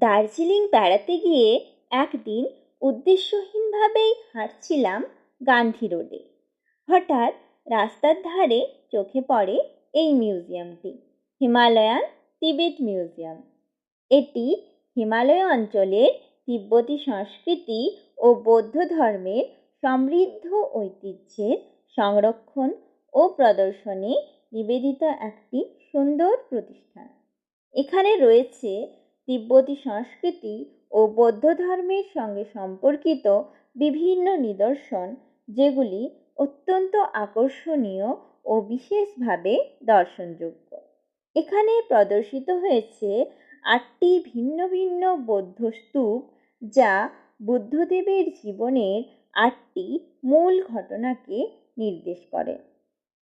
দার্জিলিং বেড়াতে গিয়ে একদিন উদ্দেশ্যহীনভাবেই হাঁটছিলাম গান্ধী রোডে। হঠাৎ রাস্তার ধারে চোখে পড়ে এই মিউজিয়ামটি, হিমালয়ান তিবেট মিউজিয়াম। এটি হিমালয় অঞ্চলের তিব্বতী সংস্কৃতি ও বৌদ্ধ ধর্মের সমৃদ্ধ ঐতিহ্যের সংরক্ষণ ও প্রদর্শনে নিবেদিত একটি সুন্দর প্রতিষ্ঠান। এখানে রয়েছে তিব্বতী সংস্কৃতি ও বৌদ্ধ ধর্মের সঙ্গে সম্পর্কিত বিভিন্ন নিদর্শন, যেগুলি অত্যন্ত আকর্ষণীয় ও বিশেষভাবে দর্শনযোগ্য। এখানে প্রদর্শিত হয়েছে 8টি ভিন্ন ভিন্ন বৌদ্ধ স্তূপ, যা বুদ্ধদেবের জীবনের 8টি মূল ঘটনাকে নির্দেশ করে।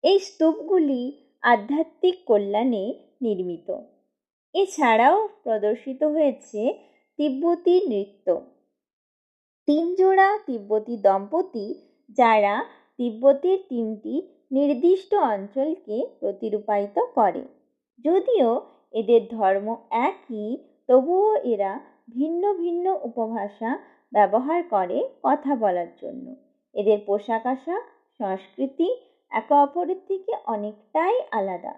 এই স্তূপগুলি আধ্যাত্মিক কল্যাণে নির্মিত। এছাড়াও প্রদর্শিত হয়েছে তিব্বতী নৃত্য। 3 জোড়া তিব্বতী দম্পতি, যারা তিব্বতের 3টি নির্দিষ্ট অঞ্চলকে প্রতিরূপায়িত করে। যদিও এদের ধর্ম একই, তবুও এরা ভিন্ন ভিন্ন উপভাষা ব্যবহার করে কথা বলার জন্য। এদের পোশাক আশাক, সংস্কৃতি একে অপরের থেকে অনেকটাই আলাদা।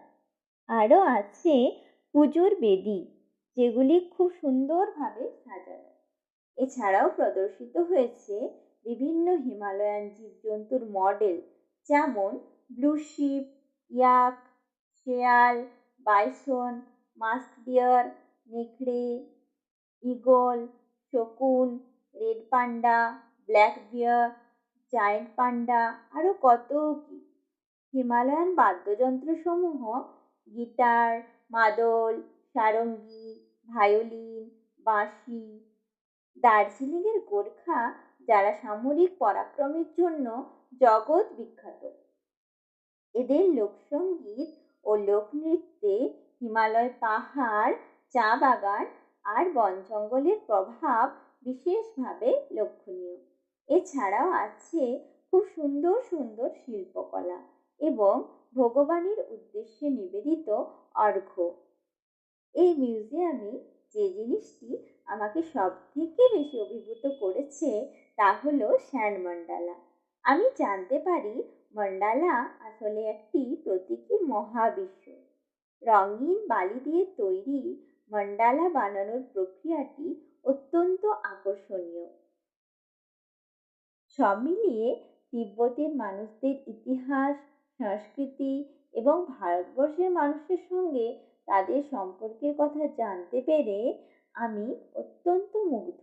আরও আছে পুজোর বেদি, যেগুলি খুব সুন্দরভাবে সাজানো। এছাড়াও প্রদর্শিত হয়েছে বিভিন্ন হিমালয়ান জীবজন্তুর মডেল, যেমন ব্লু শিপ, ইয়াক, শেয়াল, বাইসন, মাস্ক ডিয়ার, নেকড়ে, ঈগল, শকুন, red panda, black bear, giant panda, আরও কত কি। হিমালয়ান বাদ্যযন্ত্রসমূহ গিটার, মাদল, সারঙ্গি, ভায়োলিন, বাঁশি। দার্জিলিংয়ের গোর্খা, যারা সামরিক পরাক্রমের জন্য জগৎ বিখ্যাত, এদের লোকসঙ্গীত ও লোকনৃত্যে হিমালয় পাহাড়, চা বাগান আর বন জঙ্গলের প্রভাব বিশেষভাবে লক্ষণীয়। এছাড়াও আছে খুব সুন্দর সুন্দর শিল্পকলা এবং ভগবানের উদ্দেশ্যে নিবেদিত অর্ঘ্য। এই মিউজিয়ামে যে জিনিসটি আমাকে সব থেকে বেশি অভিভূত করেছে তা হলো স্যান্ড মান্ডালা। আমি জানতে পারি মান্ডালা আসলে একটি প্রতীকী মহাবিশ্ব। রঙিন বালি দিয়ে তৈরি মান্ডালা বানানোর প্রক্রিয়াটি অত্যন্ত আকর্ষণীয়। সব মিলিয়ে তিব্বতের মানুষদের ইতিহাস, সংস্কৃতি এবং ভারতবর্ষের মানুষের সঙ্গে তাদের সম্পর্কের কথা জানতে পেরে আমি অত্যন্ত মুগ্ধ।